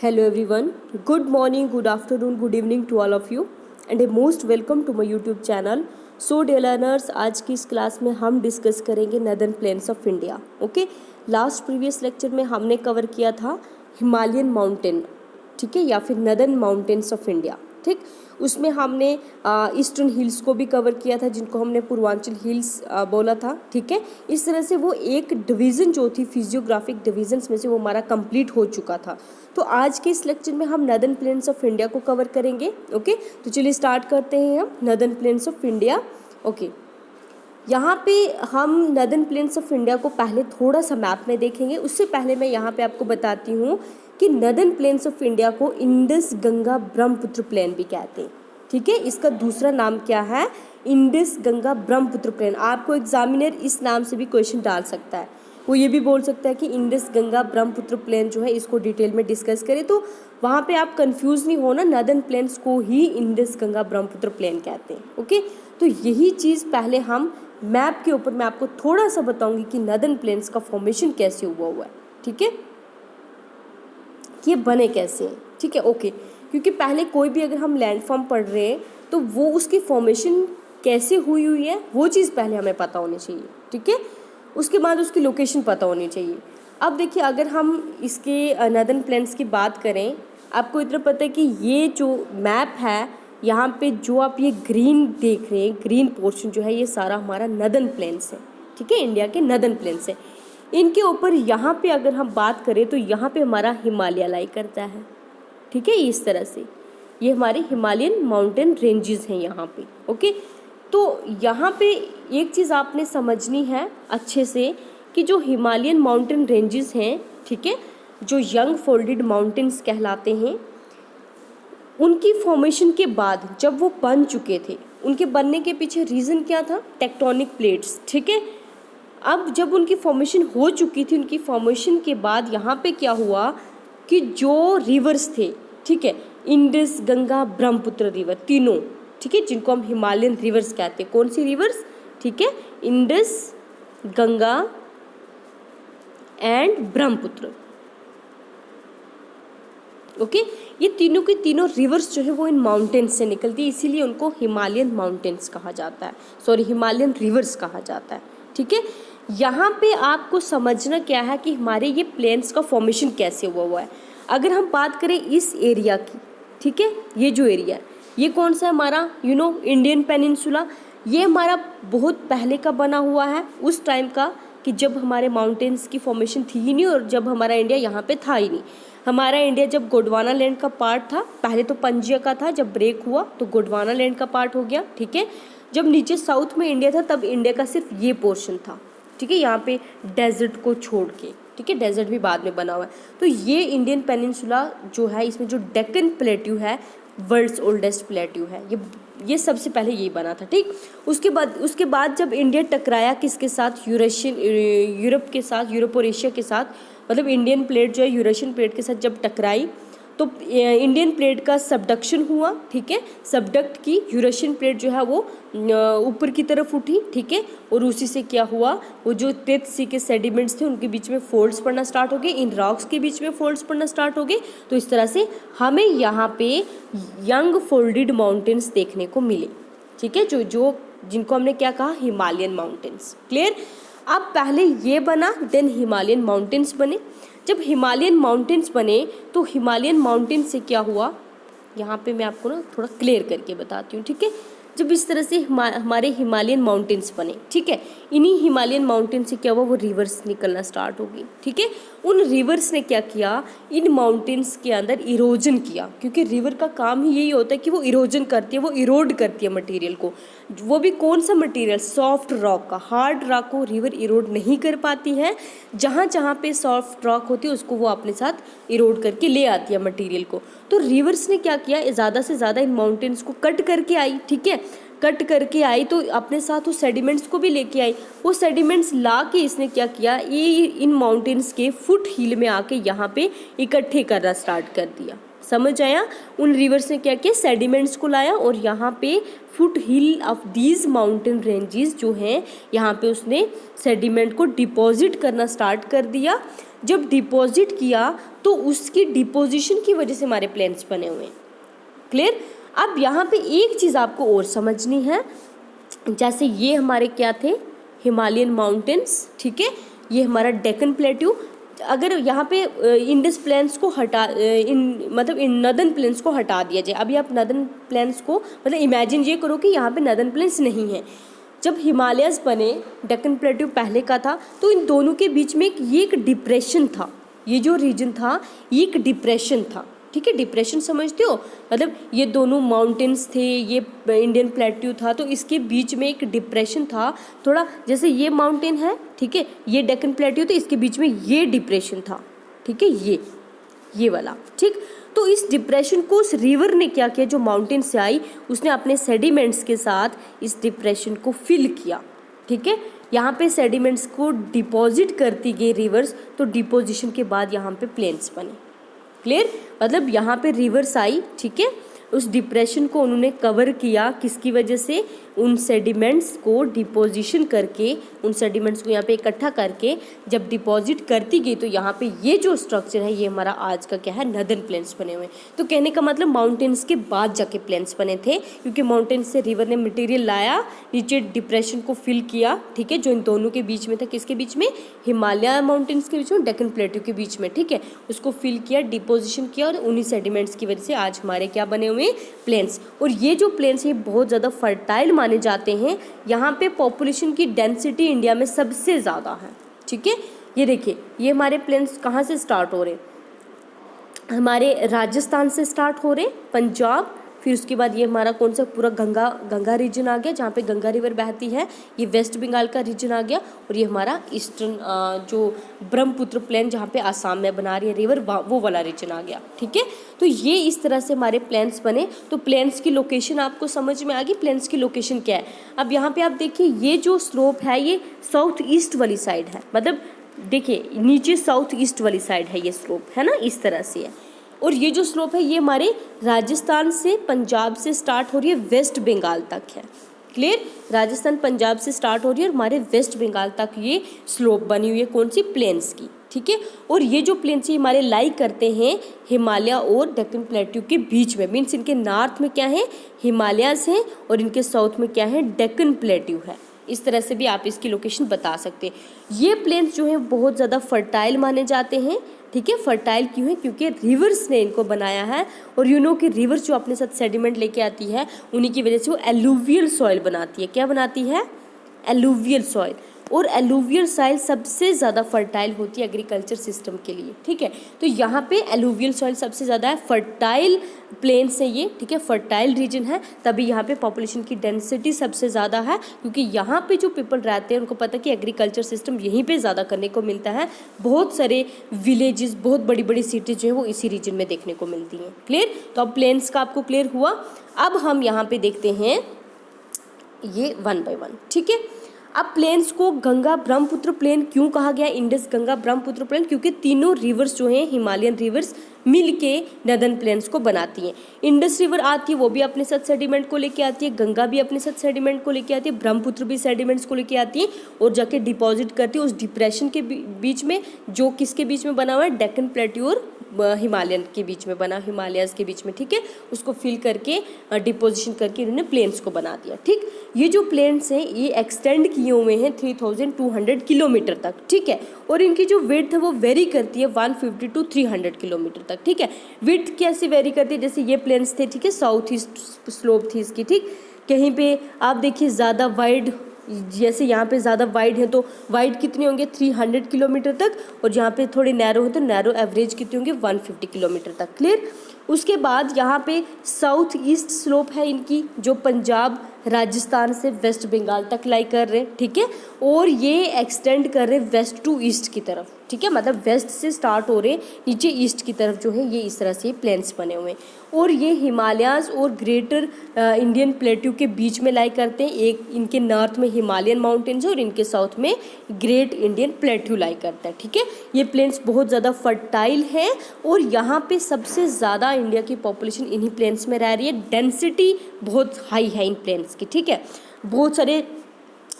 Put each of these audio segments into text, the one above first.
Hello everyone, good morning, good afternoon, good evening to all of you and a most welcome to my YouTube channel. So dear learners, आज की इस class में हम discuss करेंगे northern plains of India. Okay, last previous lecture में हमने cover किया था हिमालयन माउंटेन, ठीक है, या फिर नदर्न माउंटेन्स ऑफ इंडिया. ठीक, उसमें हमने ईस्टर्न हिल्स को भी कवर किया था जिनको हमने पूर्वांचल हिल्स बोला था. ठीक है, इस तरह से वो एक डिवीज़न जो थी फिजियोग्राफिक डिवीजन्स में से वो हमारा कंप्लीट हो चुका था. तो आज के इस लेक्चर में हम नदर्न प्लेन्स ऑफ इंडिया को कवर करेंगे. ओके, तो चलिए स्टार्ट करते हैं हम northern plains of India. Okay, यहाँ पे हम नदर्न प्लेन्स ऑफ इंडिया को पहले थोड़ा सा मैप में देखेंगे. उससे पहले मैं यहाँ पे आपको बताती हूँ कि नदर्न प्लेन्स ऑफ इंडिया को इंडस गंगा ब्रह्मपुत्र प्लेन भी कहते हैं. ठीक है, इसका दूसरा नाम क्या है? Indus Ganga Brahmaputra plain. आपको एग्जामिनर इस नाम से भी क्वेश्चन डाल सकता है. वो ये भी बोल सकता है कि इंडस गंगा ब्रह्मपुत्र प्लेन जो है इसको डिटेल में डिस्कस करें, तो वहाँ पे आप कंफ्यूज नहीं होना. नदर्न प्लेन्स को ही इंडस गंगा ब्रह्मपुत्र प्लेन कहते हैं. ओके, तो यही चीज़ पहले हम मैप के ऊपर मैं आपको थोड़ा सा बताऊंगी कि नदर्न प्लेन्स का फॉर्मेशन कैसे हुआ है. ठीक है, ये बने कैसे हैं. ठीक है, ओके, क्योंकि पहले कोई भी अगर हम लैंडफॉर्म पढ़ रहे हैं तो वो उसकी फॉर्मेशन कैसे हुई है वो चीज़ पहले हमें पता होनी चाहिए. ठीक है, उसके बाद उसकी लोकेशन पता होनी चाहिए. अब देखिए, अगर हम इसके नदर्न प्लेन्स की बात करें, आपको इतना पता है कि ये जो मैप है यहाँ पे जो आप ये ग्रीन देख रहे हैं, ग्रीन पोर्शन जो है ये सारा हमारा नदर्न प्लेन्स है. ठीक है, इंडिया के नदर्न प्लेन्स है. इनके ऊपर यहाँ पे अगर हम बात करें तो यहाँ पे हमारा हिमालय लाई करता है. ठीक है, इस तरह से ये हमारे हिमालयन माउंटेन रेंजेस हैं यहाँ पे. ओके, तो यहाँ पे एक चीज़ आपने समझनी है अच्छे से कि जो हिमालयन माउंटेन रेंजेस हैं, ठीक है, जो यंग फोल्डेड माउंटेन्स कहलाते हैं, उनकी फॉर्मेशन के बाद जब वो बन चुके थे, उनके बनने के पीछे रीज़न क्या था? Tectonic plates. ठीक है, अब जब उनकी फॉर्मेशन हो चुकी थी, उनकी फॉर्मेशन के बाद यहाँ पे क्या हुआ कि जो रिवर्स थे, ठीक है, इंडस गंगा ब्रह्मपुत्र रिवर तीनों, ठीक है, जिनको हम हिमालयन रिवर्स कहते हैं. कौन सी रिवर्स? ठीक है, Indus Ganga and Brahmaputra. Okay, ये तीनों की तीनों रिवर्स जो है वो इन माउंटेन्स से निकलती है, इसीलिए उनको हिमालयन माउंटेन्स कहा जाता है, सॉरी हिमालयन रिवर्स कहा जाता है. ठीक है, यहाँ पे आपको समझना क्या है कि हमारे ये प्लेन्स का फॉर्मेशन कैसे हुआ है. अगर हम बात करें इस एरिया की, ठीक है, ये जो एरिया है ये कौन सा है हमारा? Indian peninsula. ये हमारा बहुत पहले का बना हुआ है, उस टाइम का कि जब हमारे माउंटेन्स की फॉर्मेशन थी ही नहीं और जब हमारा इंडिया यहाँ पे था ही नहीं. हमारा इंडिया जब गोंडवाना लैंड का पार्ट था, पहले तो पंजिया का था, जब ब्रेक हुआ तो गोंडवाना लैंड का पार्ट हो गया. ठीक है, जब नीचे साउथ में इंडिया था तब इंडिया का सिर्फ ये पोर्शन था. ठीक है, यहाँ पे डेजर्ट को छोड़ के, ठीक है, डेजर्ट भी बाद में बना हुआ है. तो ये इंडियन पेनिनसुला जो है, इसमें जो डेक्कन प्लेट्यू है वर्ल्ड्स ओल्डेस्ट प्लेट्यू है, ये सबसे पहले यही बना था. ठीक, उसके बाद जब इंडिया टकराया किसके साथ? यूरोप के साथ, यूरोप और एशिया के साथ, मतलब इंडियन प्लेट जो है यूरेशियन प्लेट के साथ जब टकराई तो इंडियन प्लेट का सबडक्शन हुआ. ठीक है, सबडक्ट की यूरेशियन प्लेट जो है वो ऊपर की तरफ उठी. ठीक है, और उसी से क्या हुआ, वो जो डेथ सी के सेडिमेंट्स थे उनके बीच में फोल्ड्स पड़ना स्टार्ट हो गए, इन रॉक्स के बीच में फोल्ड्स पड़ना स्टार्ट हो गए. तो इस तरह से हमें यहाँ पे यंग फोल्डेड माउंटेन्स देखने को मिले. ठीक है, जो जिनको हमने क्या कहा? Himalayan mountains. क्लियर? अब पहले ये बना, देन हिमालयन माउंटेन्स बने. जब हिमालयन माउंटेन्स बने तो हिमालयन माउंटेन से क्या हुआ, यहाँ पे मैं आपको ना थोड़ा क्लियर करके बताती हूँ. ठीक है, जब इस तरह से हमारे हिमालयन माउंटेन्स बने, ठीक है, इन्हीं हिमालयन माउंटेन से क्या हुआ, वो रिवर्स निकलना स्टार्ट हो गई. ठीक है, उन रिवर्स ने क्या किया, इन माउंटेन्स के अंदर इरोजन किया, क्योंकि रिवर का काम ही यही होता है कि वो इरोजन करती है, वो इरोड करती है मटेरियल को. वो भी कौन सा मटेरियल? सॉफ्ट रॉक का. हार्ड रॉक को रिवर इरोड नहीं कर पाती है, जहाँ जहाँ पे सॉफ्ट रॉक होती है उसको वो अपने साथ इरोड करके ले आती है मटेरियल को. तो रिवर्स ने क्या किया, ज़्यादा से ज़्यादा इन माउंटेन्स को कट करके आई. ठीक है, कट करके आई तो अपने साथ वो सेडिमेंट्स को भी लेके आई. वो सेडिमेंट्स ला के इसने क्या किया, ये इन माउंटेन्स के फुट हिल में आके यहाँ पे इकट्ठे करना स्टार्ट कर दिया. समझ आया? उन रिवर्स ने क्या किया, सेडिमेंट्स को लाया और यहाँ पे foot hill of these mountain ranges जो हैं यहाँ पे उसने सेडिमेंट को डिपॉजिट करना स्टार्ट कर दिया. जब डिपॉजिट किया तो उसकी डिपोजिशन की वजह से हमारे प्लेन्स बने हुए हैं। क्लियर। अब यहाँ पे एक चीज़ आपको और समझनी है, जैसे ये हमारे क्या थे, हिमालयन माउंटेन्स, ठीक है, ये हमारा डेक्कन प्लेट्यू। अगर यहाँ पे इंडस प्लेन्स को हटा मतलब इन नदर्न प्लेन्स को हटा दिया जाए, अभी आप नदर्न प्लेन्स को मतलब इमेजिन ये करो कि यहाँ पे नदर्न प्लेन्स नहीं है। जब हिमालयस बने, डेक्कन प्लेट्यू पहले का था, तो इन दोनों के बीच में एक डिप्रेशन था। ये जो रीजन था ये एक डिप्रेशन था, ठीक है। डिप्रेशन समझते हो, मतलब ये दोनों माउंटेन्स थे, ये इंडियन प्लेट्यू था, तो इसके बीच में एक डिप्रेशन था थोड़ा, जैसे ये माउंटेन है, ठीक है, ये डेक्कन प्लेट्यू, तो इसके बीच में ये डिप्रेशन था, ठीक है, ये वाला, ठीक। तो इस डिप्रेशन को उस रिवर ने क्या किया, जो माउंटेन से आई, उसने अपने सेडिमेंट्स के साथ इस डिप्रेशन को फिल किया, ठीक है। यहाँ पे सेडिमेंट्स को डिपॉजिट करती गई रिवर्स, तो डिपोजिशन के बाद यहाँ पे प्लेन्स बने। क्लियर। मतलब यहाँ पे रिवर्स आई, ठीक है, उस डिप्रेशन को उन्होंने कवर किया, किसकी वजह से, उन सेडिमेंट्स को डिपोजिशन करके, उन सेडिमेंट्स को यहाँ पे इकट्ठा करके जब डिपॉजिट करती गई, तो यहाँ पे ये जो स्ट्रक्चर है ये हमारा आज का क्या है, नदर्न प्लेन्स बने हुए हैं। तो कहने का मतलब माउंटेन्स के बाद जाके प्लेन्स बने थे, क्योंकि माउंटेन्स से रिवर ने मटेरियल लाया, नीचे डिप्रेशन को फिल किया, ठीक है, जो इन दोनों के बीच में था, किसके बीच में, हिमालय माउंटेन्स के बीच में, डेक्कन प्लेट्यू के बीच में, ठीक है, उसको फिल किया, डिपोजिशन किया, और उन्हीं सेडिमेंट्स की वजह से आज हमारे क्या बने हुए, प्लेन्स। और ये जो प्लेन्स ये बहुत ज़्यादा फर्टाइल माने जाते हैं। यहाँ पे पॉपुलेशन की डेंसिटी इंडिया में सबसे ज़्यादा है, ठीक है। ये देखिए, ये हमारे प्लेन्स कहाँ से स्टार्ट हो रहे हैं, हमारे राजस्थान से स्टार्ट हो रहे, पंजाब, फिर उसके बाद ये हमारा कौन सा पूरा गंगा रीजन आ गया, जहाँ पे गंगा रिवर बहती है, ये वेस्ट बंगाल का रीजन आ गया, और ये हमारा ईस्टर्न जो ब्रह्मपुत्र प्लेन जहाँ पे आसाम में बना रही है रिवर, वो वाला रीजन आ गया, ठीक है। तो ये इस तरह से हमारे प्लेन्स बने। तो प्लेन्स की लोकेशन आपको समझ में आ गई, प्लेन्स की लोकेशन क्या है। अब यहाँ पे आप देखिए, ये जो स्लोप है ये साउथ ईस्ट वाली साइड है, मतलब देखिए नीचे साउथ ईस्ट वाली साइड है ये स्लोप, है ना, इस तरह से है। और ये जो स्लोप है ये हमारे राजस्थान से पंजाब से स्टार्ट हो रही है, वेस्ट बंगाल तक है। क्लियर। राजस्थान पंजाब से स्टार्ट हो रही है और हमारे वेस्ट बंगाल तक ये स्लोप बनी हुई है, कौन सी, प्लेन्स की, ठीक है। और ये जो प्लेन्स हमारे लाई करते हैं हिमालय और डेक्कन प्लेट्यू के बीच में, मीन्स इनके नॉर्थ में क्या है, हिमालयस हैं, और इनके साउथ में क्या है, डेक्कन प्लेट्यू है। इस तरह से भी आप इसकी लोकेशन बता सकते हैं। ये प्लेन्स जो है बहुत ज़्यादा फर्टाइल माने जाते हैं, ठीक है। फर्टाइल क्यों है, क्योंकि रिवर्स ने इनको बनाया है, और यू नो कि रिवर्स जो अपने साथ सेडिमेंट लेके आती है, उन्हीं की वजह से वो एलुवियल सॉइल बनाती है। क्या बनाती है, एलुवियल सॉइल। और एलुवियल सॉइल सबसे ज़्यादा फर्टाइल होती है एग्रीकल्चर सिस्टम के लिए, ठीक है। तो यहाँ पे एलुवियल सॉइल सबसे ज़्यादा है, फर्टाइल प्लेन्स है ये, ठीक है, फर्टाइल रीजन है, तभी यहाँ पे पॉपुलेशन की डेंसिटी सबसे ज़्यादा है, क्योंकि यहाँ पे जो पीपल रहते हैं उनको पता है कि एग्रीकल्चर सिस्टम यहीं पे ज़्यादा करने को मिलता है। बहुत सारे विलेजेस, बहुत बड़ी बड़ी सिटीज जो है वो इसी रीजन में देखने को मिलती हैं। क्लियर। तो अब प्लेन्स का आपको क्लियर हुआ। अब हम यहाँ पे देखते हैं ये 1 बाय 1, ठीक है। अब प्लेन्स को गंगा ब्रह्मपुत्र प्लेन क्यों कहा गया, इंडस गंगा ब्रह्मपुत्र प्लेन, क्योंकि तीनों रिवर्स जो हैं हिमालयन रिवर्स मिल के नदर्न प्लेन्स को बनाती हैं। इंडस रिवर आती है, वो भी अपने साथ सेडिमेंट को लेके आती है, गंगा भी अपने साथ सेडिमेंट को लेके आती है, ब्रह्मपुत्र भी सेडिमेंट्स को लेके आती है और जाके डिपॉजिट करती है उस डिप्रेशन के बीच में, जो किसके बीच में बना हुआ है, डेक्कन प्लेट्यू और हिमालयन के बीच में बना, हिमालयस के बीच में, ठीक है। उसको फिल करके डिपोजिशन करके इन्होंने प्लेन्स को बना दिया, ठीक। ये जो प्लेन्स हैं ये एक्सटेंड किए हुए हैं 3200 किलोमीटर तक, ठीक है। और इनकी जो विड्थ है वो वेरी करती है 150 to 300 किलोमीटर तक, ठीक है। विड्थ कैसे वेरी करती है, जैसे ये प्लेन्स थे, ठीक है, साउथ ईस्ट स्लोप थी इसकी, ठीक। कहीं पे आप देखिए ज़्यादा वाइड, जैसे यहाँ पे ज़्यादा वाइड है तो वाइड कितने होंगे 300 किलोमीटर तक, और जहाँ पे थोड़े नैरो है तो नैरो एवरेज कितने होंगे 150 किलोमीटर तक। क्लियर। उसके बाद यहाँ पे साउथ ईस्ट स्लोप है इनकी, जो पंजाब राजस्थान से वेस्ट बंगाल तक लाई कर रहे हैं, ठीक है। और ये एक्सटेंड कर रहे हैं वेस्ट टू ईस्ट की तरफ, ठीक है, मतलब वेस्ट से स्टार्ट हो रहे नीचे ईस्ट की तरफ जो है ये इस तरह से प्लेन्स बने हुए हैं। और ये हिमालयाज और ग्रेटर इंडियन प्लेट्यू के बीच में लाई करते हैं। एक इनके नॉर्थ में हिमालयन माउंटेन्स है और इनके साउथ में ग्रेट इंडियन प्लेट्यू लाई करता है, ठीक है। ये प्लेन्स बहुत ज़्यादा फर्टाइल है और यहाँ पे सबसे ज़्यादा इंडिया की पॉपुलेशन इन्हीं प्लेन्स में रह रही है। डेंसिटी बहुत हाई है इन प्लेन्स की, ठीक है। बहुत सारे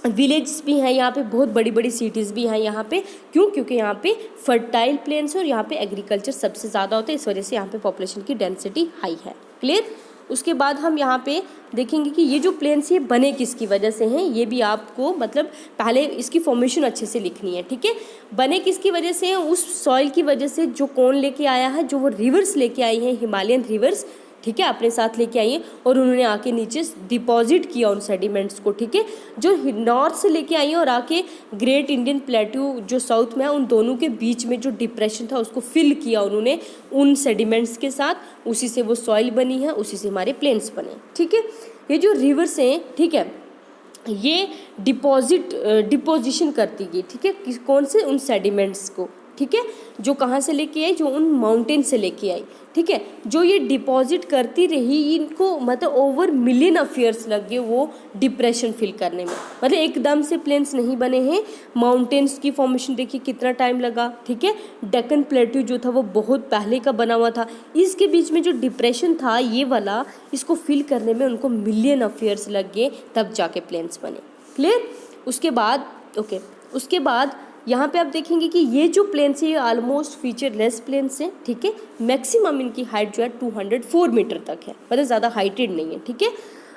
विलेज भी हैं यहाँ पे, बहुत बड़ी बड़ी सिटीज़ भी हैं यहाँ पे। क्यों? क्योंकि यहाँ पे फर्टाइल प्लेन्स है और यहाँ पे एग्रीकल्चर सबसे ज़्यादा होता है, इस वजह से यहाँ पे पॉपुलेशन की डेंसिटी हाई है। क्लियर? उसके बाद हम यहाँ पे देखेंगे कि ये जो प्लेन्स ये बने किसकी वजह से हैं, ये भी आपको मतलब पहले इसकी फॉर्मेशन अच्छे से लिखनी है, ठीक है। बने किसकी वजह से हैं? उस सॉइल की वजह से जो कौन लेके आया है, जो वो रिवर्स लेके आई हैं, हिमालयन रिवर्स, ठीक है, अपने साथ लेके आई हैं और उन्होंने आके नीचे डिपॉजिट किया उन सेडिमेंट्स को, ठीक है। जो नॉर्थ से लेके आई हैं और आके ग्रेट इंडियन प्लेट्यू जो साउथ में है, उन दोनों के बीच में जो डिप्रेशन था उसको फिल किया उन्होंने उन सेडिमेंट्स के साथ, उसी से वो सॉइल बनी है, उसी से हमारे प्लेन्स बने, ठीक है। ये जो रिवर्स हैं, ठीक है, ये डिपोजिशन करती गई, ठीक है, कौन से? उन सेडिमेंट्स को, ठीक है, जो कहाँ से लेके आई? जो उन माउंटेन से लेके आई, ठीक है। जो ये डिपॉजिट करती रही, इनको मतलब ओवर मिलियन ऑफ ईयर्स लग गए वो डिप्रेशन फिल करने में, मतलब एकदम से प्लेन्स नहीं बने हैं। माउंटेन्स की फॉर्मेशन देखिए कितना टाइम लगा, ठीक है। डेक्कन प्लेट्यू जो था वो बहुत पहले का बना हुआ था, इसके बीच में जो डिप्रेशन था ये वाला, इसको फिल करने में उनको मिलियन ऑफ ईयर्स लग गए, तब जाके प्लेन्स बने। क्लियर? उसके बाद उसके बाद यहाँ पे आप देखेंगे कि ये जो प्लेन्स है ये ऑलमोस्ट फीचरलेस प्लेन्स हैं, ठीक है। मैक्सिमम इनकी हाइट जो है 204 मीटर तक है, मतलब ज़्यादा हाइटेड नहीं है, ठीक है।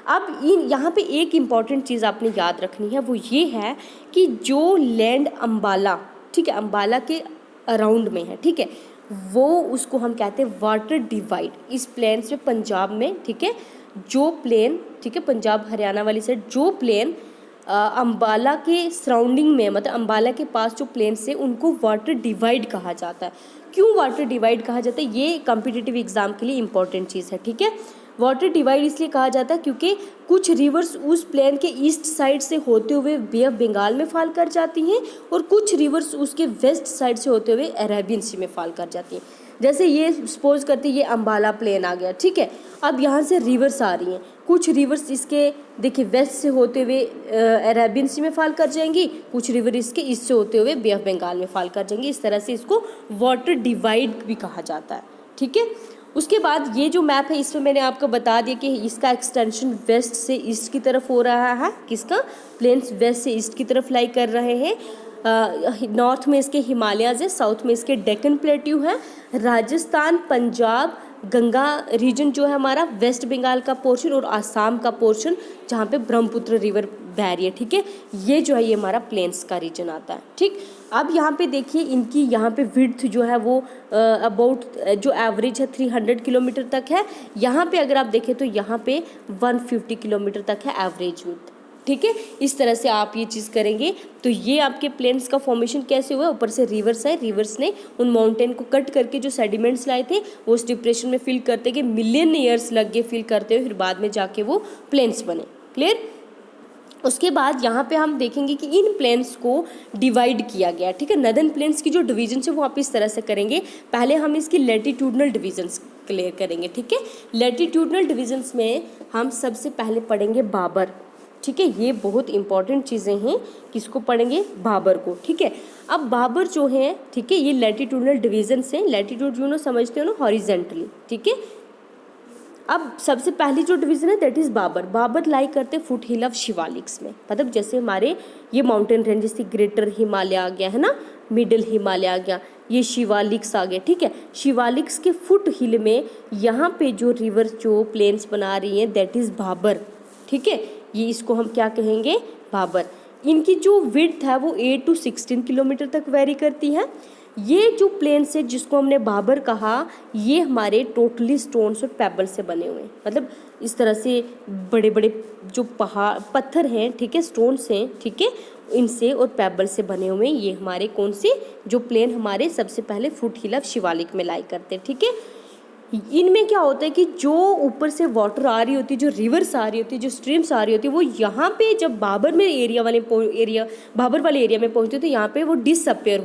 अब यहाँ पे एक इम्पॉर्टेंट चीज़ आपने याद रखनी है, वो ये है कि जो लैंड अम्बाला, ठीक है, अम्बाला के अराउंड में है, ठीक है, वो उसको हम कहते हैं वाटर डिवाइड। इस प्लेन्स में पंजाब में, ठीक है, जो प्लेन, ठीक है, पंजाब हरियाणा वाली साइड जो प्लेन अम्बाला के सराउंडिंग में, मतलब अम्बाला के पास जो प्लेन्स है उनको वाटर डिवाइड कहा जाता है। क्यों वाटर डिवाइड कहा जाता है? ये कॉम्पिटिटिव एग्जाम के लिए इंपॉर्टेंट चीज़ है, ठीक है। वाटर डिवाइड इसलिए कहा जाता है क्योंकि कुछ रिवर्स उस प्लेन के ईस्ट साइड से होते हुए बे ऑफ बंगाल में फॉल कर जाती हैं और कुछ रिवर्स उसके वेस्ट साइड से होते हुए अरेबियन सी में फॉल कर जाती हैं। जैसे ये सपोज करते ये अम्बाला प्लेन आ गया, ठीक है। अब यहाँ से रिवर्स आ रही हैं, कुछ रिवर्स इसके देखिए वेस्ट से होते हुए अरेबियन सी में फॉल कर जाएंगी, कुछ रिवर इसके ईस्ट से होते हुए बे ऑफ बंगाल में फॉल कर जाएंगी। इस तरह से इसको वाटर डिवाइड भी कहा जाता है, ठीक है। उसके बाद ये जो मैप है इसमें मैंने आपको बता दिया कि इसका एक्सटेंशन वेस्ट से ईस्ट की तरफ हो रहा है। किसका? प्लेन्स वेस्ट से ईस्ट की तरफ लाई कर रहे हैं। नॉर्थ में इसके हिमालयाज़ है, साउथ में इसके डेक्कन प्लेट्यू है। राजस्थान, पंजाब, गंगा रीजन जो है हमारा, वेस्ट बंगाल का पोर्शन और आसाम का पोर्शन जहाँ पे ब्रह्मपुत्र रिवर बह रही है, ठीक है, ये जो है ये हमारा प्लेन्स का रीजन आता है, ठीक। अब यहाँ पे देखिए इनकी यहाँ पे विड्थ जो है वो अबाउट जो एवरेज है 300 किलोमीटर तक है। यहाँ पे अगर आप देखें तो यहाँ पे 150 किलोमीटर तक है एवरेज विड्थ, ठीक है। इस तरह से आप ये चीज़ करेंगे तो ये आपके प्लेन्स का फॉर्मेशन कैसे हुआ? ऊपर से रिवर्स है, रिवर्स ने उन माउंटेन को कट करके जो सेडिमेंट्स लाए थे वो उस डिप्रेशन में फिल करते गए, मिलियन ईयर्स लग गए फिल करते हुए, फिर बाद में जाके वो प्लेन्स बने। क्लियर? उसके बाद यहाँ पे हम देखेंगे कि इन प्लेन्स को डिवाइड किया गया, ठीक है। नदर्न प्लेन्स की जो डिवीजन है वो आप इस तरह से करेंगे। पहले हम इसकी लैटिट्यूडनल डिवीजन्स क्लियर करेंगे, ठीक है। लैटिट्यूडनल डिवीजन्स में हम सबसे पहले पढ़ेंगे बाबर, ठीक है। ये बहुत इंपॉर्टेंट चीज़ें हैं, किसको पढ़ेंगे? बाबर को, ठीक है। अब बाबर जो है, ठीक है, ये लैटिट्यूडनल डिवीजन्स हैं। लैटिट्यूड जो समझते हो ना हॉरिजेंटली, ठीक है। अब सबसे पहली जो डिवीज़न है दैट इज़ बाबर। बाबर लाई करते फुट हिल ऑफ शिवालिक्स में, मतलब जैसे हमारे ये माउंटेन रेंज जैसे ग्रेटर हिमालय आ गया है ना, मिडिल हिमालय आ गया, ये शिवालिक्स आ गया, ठीक है। शिवालिक्स के फुट हिल में यहाँ पे जो रिवर जो प्लेन्स बना रही हैं दैट इज़ बाबर, ठीक है। ये इसको हम क्या कहेंगे? बाबर। इनकी जो विड्थ है वो 8 to 16 किलोमीटर तक वेरी करती है। ये जो प्लेन्स है जिसको हमने बाबर कहा, ये हमारे टोटली स्टोन्स और पेबल से बने हुए हैं, मतलब इस तरह से बड़े बड़े जो पहाड़ पत्थर हैं, ठीक है, स्टोन्स हैं, ठीक है, इनसे और पेबल से बने हुए हैं। ये हमारे कौन से जो प्लेन हमारे सबसे पहले फुट हिल ऑफ शिवालिक में लाई करते हैं, ठीक है। इनमें क्या होता है कि जो ऊपर से वाटर आ रही होती है, जो रिवर्स आ रही होती है, जो स्ट्रीम्स आ रही होती है, वो यहाँ पे जब बाबर वाले एरिया में पहुँचती है तो यहाँ पे वो डिसअपेयर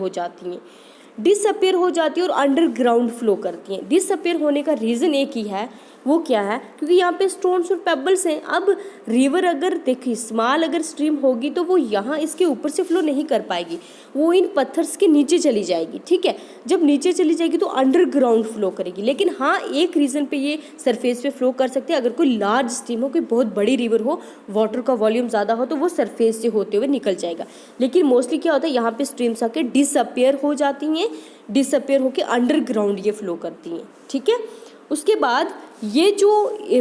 हो जाती हैं और अंडरग्राउंड फ्लो करती हैं। डिसअपेयर होने का रीज़न एक ही है वो क्या है, क्योंकि यहाँ पे स्टोन्स और पेबल्स हैं। अब रिवर अगर देखिए स्मॉल अगर स्ट्रीम होगी तो वो यहाँ इसके ऊपर से फ्लो नहीं कर पाएगी, वो इन पत्थर्स के नीचे चली जाएगी, ठीक है। जब नीचे चली जाएगी तो अंडरग्राउंड फ्लो करेगी। लेकिन हाँ, एक रीज़न पे ये सरफेस पे फ्लो कर सकते हैं, अगर कोई लार्ज स्ट्रीम हो, कोई बहुत बड़ी रिवर हो, वाटर का वॉल्यूम ज़्यादा हो, तो वो सरफेस से होते हुए निकल जाएगा। लेकिन मोस्टली क्या होता है, यहाँ पे स्ट्रीम्स आके डिसअपियर हो जाती हैं, डिसअपियर होकर अंडरग्राउंड ये फ्लो करती हैं, ठीक है। उसके बाद ये जो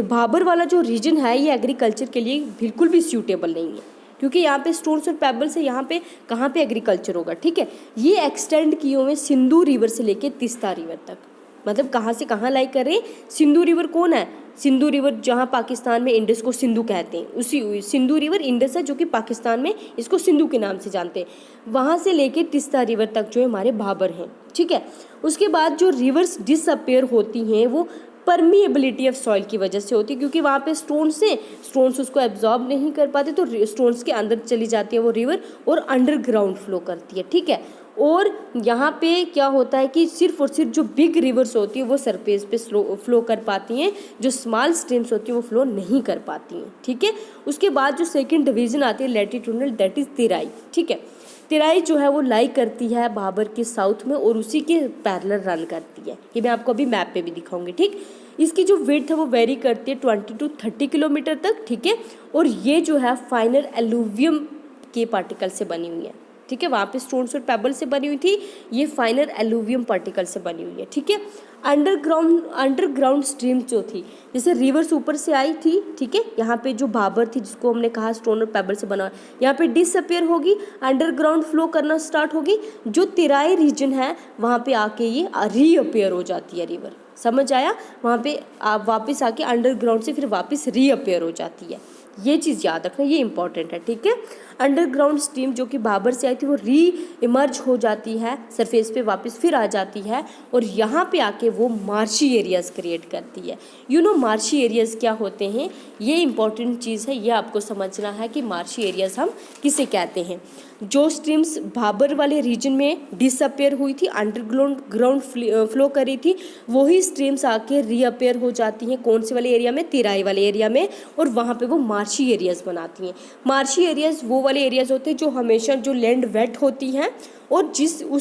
भाबर वाला जो रीजन है ये एग्रीकल्चर के लिए बिल्कुल भी सूटेबल नहीं है, क्योंकि यहाँ पे स्टोन्स और पेबल्स है, यहाँ पे कहाँ पे एग्रीकल्चर होगा, ठीक है। ये एक्सटेंड किए हुए सिंधु रिवर से लेके तीस्ता रिवर तक, मतलब कहाँ से कहाँ लाई कर रहे हैं। सिंधु रिवर कौन है, सिंधु रिवर जहाँ पाकिस्तान में इंडस को सिंधु कहते हैं, उसी सिंधु रिवर इंडस है जो कि पाकिस्तान में इसको सिंधु के नाम से जानते हैं। वहाँ से लेके तीस्ता रिवर तक जो हमारे भाबर हैं, ठीक है। उसके बाद जो रिवर्स डिसअपेयर होती हैं वो परमिएबिलिटी ऑफ सॉइल की वजह से होती है, क्योंकि वहाँ पे स्टोन्स हैं, स्टोन्स उसको एब्जॉर्ब नहीं कर पाते, तो स्टोन्स के अंदर चली जाती है वो रिवर और अंडरग्राउंड फ्लो करती है, ठीक है। और यहाँ पे क्या होता है कि सिर्फ और सिर्फ जो बिग रिवर्स होती है वो सरफेस पे फ्लो कर पाती हैं, जो स्मॉल स्ट्रीम्स होती हैं वो फ्लो नहीं कर पाती हैं, ठीक है। उसके बाद जो सेकंड डिवीजन आती है लैटिट्यूडनल, दैट इज तिराई, ठीक है। तिराई जो है वो लाई करती है भाबर के साउथ में और उसी के पैरेलल रन करती है। ये मैं आपको अभी मैप पे भी दिखाऊंगी, ठीक। इसकी जो विड्थ है वो वेरी करती है 20 to 30 किलोमीटर तक, ठीक है। और ये जो है फाइनल एलुवियम के पार्टिकल से बनी हुई है, ठीक है। वहाँ पे स्टोन्स और पेबल से बनी हुई थी, ये फाइनल एलुवियम पार्टिकल से बनी हुई है, ठीक है। अंडरग्राउंड स्ट्रीम जो थी, जैसे रिवर्स ऊपर से आई थी, ठीक है। यहाँ पे जो भाबर थी जिसको हमने कहा स्टोन और पेबल से बना, यहाँ पे डिसअपियर होगी, अंडरग्राउंड फ्लो करना स्टार्ट होगी। जो तिराई रीजन है वहाँ पे आके ये रीअपियर हो जाती है रिवर, समझ आया। वहाँ पे आप वापस आके अंडरग्राउंड से फिर वापस रीअपियर हो जाती है, ये चीज़ याद रखना, ये इंपॉर्टेंट है, ठीक है। अंडरग्राउंड स्ट्रीम जो कि भाबर से आई थी वो री इमर्ज हो जाती है, सरफेस पे वापस फिर आ जाती है और यहाँ पे आके वो मार्शी एरियाज़ क्रिएट करती है। यू नो मार्शी एरियाज़ क्या होते हैं, ये इंपॉर्टेंट चीज़ है, ये आपको समझना है कि मार्शी एरियाज़ हम किसे कहते हैं। जो स्ट्रीम्स भाबर वाले रीजन में डिसअपेयर हुई थी, अंडरग्राउंड फ्लो करी थी, वही स्ट्रीम्स आके रीअपेयर हो जाती हैं कौन से वाले एरिया में, तिराई वाले एरिया में, और वहाँ पे वो मार्शी एरियाज़ बनाती हैं। मार्शी एरियाज़ वो वाले एरियाज़ होते हैं जो हमेशा जो लैंड वेट होती हैं और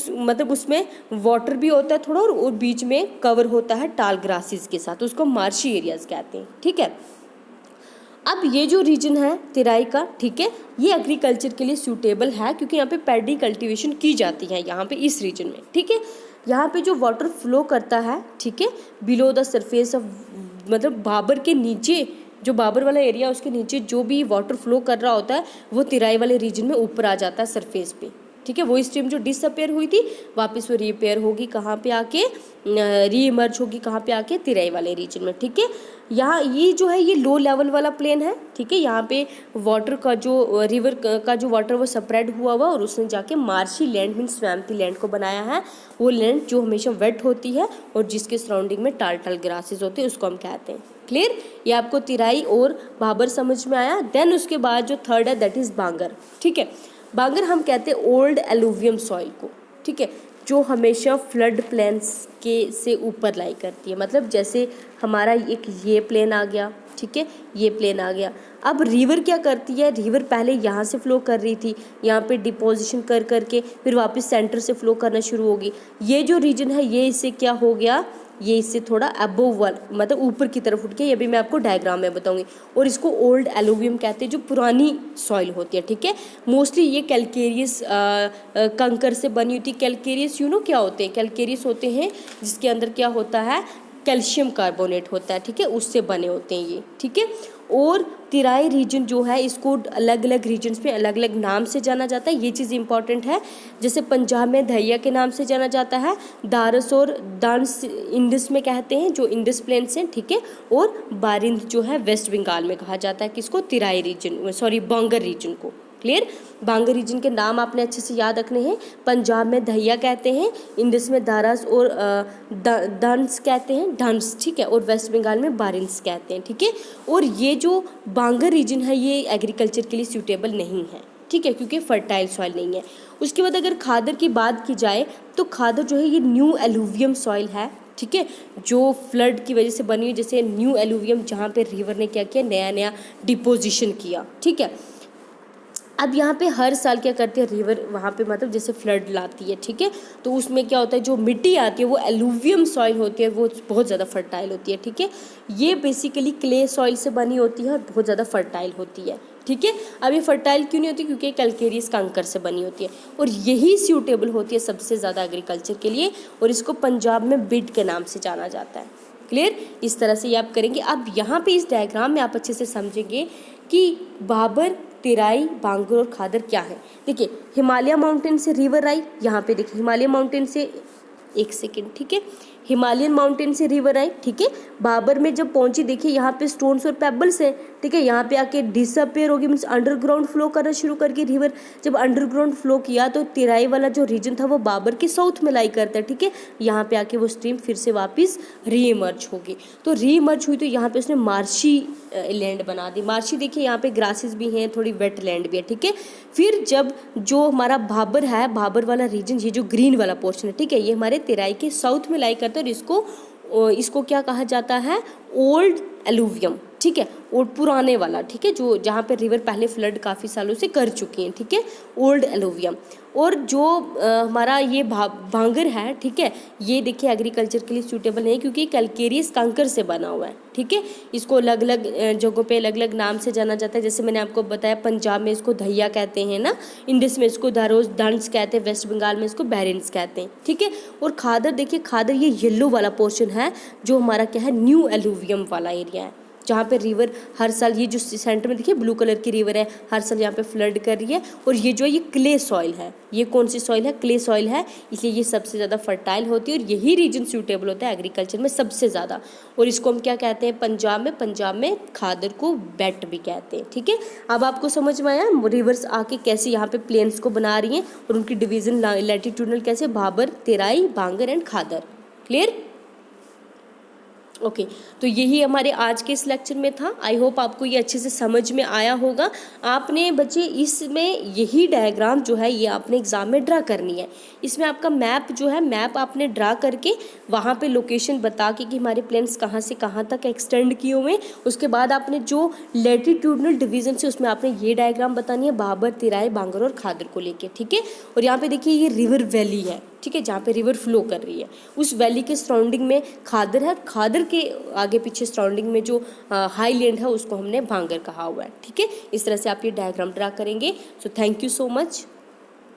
मतलब उसमें वाटर भी होता है थोड़ा और बीच में कवर होता है टाल ग्रासेस के साथ, उसको मार्शी एरियाज़ कहते हैं, ठीक है। अब ये जो रीजन है तिराई का, ठीक है, ये एग्रीकल्चर के लिए सूटेबल है क्योंकि यहाँ पे पैडी कल्टीवेशन की जाती है यहाँ पे इस रीजन में, ठीक है। यहाँ पे जो वाटर फ्लो करता है, ठीक है, बिलो द सरफेस ऑफ, मतलब भाबर के नीचे, जो भाबर वाला एरिया उसके नीचे जो भी वाटर फ्लो कर रहा होता है वो तिराई वाले रीजन में ऊपर आ जाता है सरफेस पे, ठीक है। वो स्ट्रीम जो डिसअपेयर हुई थी वापस वो रीअपेयर होगी, कहाँ पे आके री इमर्ज होगी, कहाँ पे आके तिराई वाले रीजन में, ठीक है। यहाँ ये जो है ये लो लेवल वाला प्लेन है, ठीक है। यहाँ पे वाटर का जो रिवर का जो वाटर वो स्प्रेड हुआ और उसने जाके marshy land mean swampy land को बनाया है। वो लैंड जो हमेशा वेट होती है और जिसके सराउंडिंग में टाल ग्रासेस होते हैं उसको हम कहते हैं। क्लियर, ये आपको तिराई और भाबर समझ में आया। देन उसके बाद जो थर्ड है दैट इज़ बांगर, ठीक है। बांगर हम कहते हैं ओल्ड एलुवियम सॉइल को, ठीक है, जो हमेशा फ्लड प्लेन्स के से ऊपर लाई करती है। मतलब जैसे हमारा एक ये प्लेन आ गया, ठीक है, ये प्लेन आ गया। अब रिवर क्या करती है, रिवर पहले यहाँ से फ्लो कर रही थी, यहाँ पे डिपोजिशन कर करके फिर वापस सेंटर से फ्लो करना शुरू होगी। ये जो रीजन है ये इससे क्या हो गया, ये इससे थोड़ा अबोव मतलब ऊपर की तरफ उठ के, ये भी मैं आपको डायग्राम में बताऊंगी। और इसको ओल्ड एलुवियम कहते हैं, जो पुरानी सॉइल होती है, ठीक है। मोस्टली ये कैलकेरियस कंकर से बनी होती है। कैलकेरियस यू नो क्या होते हैं, कैलकेरियस होते हैं जिसके अंदर क्या होता है, कैल्शियम कार्बोनेट होता है, ठीक है, उससे बने होते हैं ये, ठीक है। और तिराई रीजन जो है इसको अलग अलग रीजन्स पे अलग अलग नाम से जाना जाता है, ये चीज़ इंपॉर्टेंट है। जैसे पंजाब में धैया के नाम से जाना जाता है, दारस और दांस इंडस में कहते हैं जो इंडस प्लेन्स हैं, ठीक है। और बारिंद जो है वेस्ट बंगाल में कहा जाता है किसको, तिराई रीजन, सॉरी बांगर रीजन को। क्लियर, बांगर रीजन के नाम आपने अच्छे से याद रखने हैं। पंजाब में धैया कहते हैं, इंडस में दारस और डांस कहते हैं, डांस, ठीक है, और वेस्ट बंगाल में बारिंस कहते हैं, ठीक है। और ये जो बांगर रीजन है ये एग्रीकल्चर के लिए सूटेबल नहीं है, ठीक है, क्योंकि फर्टाइल सॉइल नहीं है। उसके बाद अगर खादर की बात की जाए तो खादर जो है ये न्यू एलुवियम सॉइल है, ठीक है, जो फ्लड की वजह से बनी हुई, जैसे न्यू एलुवियम जहाँ पे रिवर ने क्या किया, नया नया डिपोजिशन किया। ठीक है, अब यहाँ पे हर साल क्या करती है रिवर, वहाँ पे मतलब जैसे फ्लड लाती है। ठीक है, तो उसमें क्या होता है, जो मिट्टी आती है वो एलुवियम सॉइल होती है, वो बहुत ज़्यादा फर्टाइल होती है। ठीक है, ये बेसिकली क्ले सॉइल से बनी होती है और बहुत ज़्यादा फर्टाइल होती है। ठीक है, अब ये फर्टाइल क्यों नहीं होती, क्योंकि कैलकेरियस कंकर से बनी होती है और यही सूटेबल होती है सबसे ज़्यादा एग्रीकल्चर के लिए, और इसको पंजाब में बिड के नाम से जाना जाता है। क्लियर, इस तरह से ये आप करेंगे। अब यहाँ पे इस डायग्राम में आप अच्छे से समझेंगे कि बाबर, तेराई, बांगर और खादर क्या है। देखिए, हिमालय माउंटेन से रिवर आई, यहाँ पे देखिए हिमालय माउंटेन से, एक सेकेंड, ठीक है, हिमालयन माउंटेन से रिवर आई। ठीक है, बाबर में जब पहुंची, देखिए यहाँ पे स्टोन्स और पेबल्स है। ठीक है, यहाँ पे आके डिसअपेयर होगी, मीन्स अंडरग्राउंड फ्लो करना शुरू करके रिवर। जब अंडरग्राउंड फ्लो किया तो तेराई वाला जो रीजन था वो बाबर के साउथ में लाई करता है। ठीक है, यहाँ पे आके वो स्ट्रीम फिर से वापस रीइमर्ज होगी। तो रीइमर्ज हुई तो यहाँ पे उसने मार्शी लैंड बना दी। मार्शी देखिए यहाँ पे ग्रासेस भी हैं, थोड़ी वेट लैंड भी है। ठीक है, फिर जब जो हमारा भाबर है, भाबर वाला रीजन, ये जो ग्रीन वाला पोर्शन है, ठीक है, ये हमारे तेराई के साउथ में लाई करता है और इसको क्या कहा जाता है, ओल्ड एलुवियम। ठीक है, और पुराने वाला, ठीक है, जो जहाँ पे रिवर पहले फ्लड काफ़ी सालों से कर चुकी हैं। ठीक है, ओल्ड एलुवियम। और जो हमारा ये भांगर है, ठीक है, ये देखिए एग्रीकल्चर के लिए सूटेबल नहीं है क्योंकि कैलकेरियस कंकर से बना हुआ है। ठीक है, इसको अलग अलग जगहों पे अलग अलग नाम से जाना जाता है। जैसे मैंने आपको बताया, पंजाब में इसको धैया कहते हैं ना, इंडस में इसको दारोज दंड्स कहते हैं, वेस्ट बंगाल में इसको बैरिन्स कहते हैं। ठीक है, और खादर देखिए, खादर ये येलो वाला पोर्शन है जो हमारा क्या है, न्यू एलुवियम वाला एरिया है, जहाँ पे रिवर हर साल, ये जो सेंटर में देखिए ब्लू कलर की रिवर है, हर साल यहाँ पे फ्लड कर रही है। और ये जो है ये क्ले सॉइल है, ये कौन सी सॉइल है, क्ले सॉइल है, इसलिए ये सबसे ज़्यादा फर्टाइल होती है और यही रीजन सूटेबल होता है एग्रीकल्चर में सबसे ज़्यादा। और इसको हम क्या कहते हैं पंजाब में खादर को बेट भी कहते हैं। ठीक है, अब आपको समझ में आया रिवर्स आके कैसे यहाँ पे प्लेन्स को बना रही हैं और उनकी डिवीजन लैटिट्यूडनल कैसे, भाबर, तेराई, बांगर एंड खादर। क्लियर, ओके, तो यही हमारे आज के इस लेक्चर में था। आई होप आपको ये अच्छे से समझ में आया होगा। आपने बच्चे इसमें यही डायग्राम जो है ये आपने एग्जाम में ड्रा करनी है। इसमें आपका मैप जो है, मैप आपने ड्रा करके वहाँ पे लोकेशन बता के कि हमारे प्लेन्स कहाँ से कहाँ तक एक्सटेंड किए हुए हैं। उसके बाद आपने जो लैटिट्यूडनल डिवीजन से उसमें आपने ये डायग्राम बतानी है, बाबर, तेराई, बांगर और खादर को लेके। ठीक है, और यहाँ पे देखिए ये रिवर वैली है, ठीक है, जहाँ पे रिवर फ्लो कर रही है, उस वैली के सराउंडिंग में खादर है, खादर के आगे पीछे सराउंडिंग में जो हाई लैंड है उसको हमने बांगर कहा हुआ है। ठीक है, इस तरह से आप ये डायग्राम ड्रा करेंगे। So thank you so much.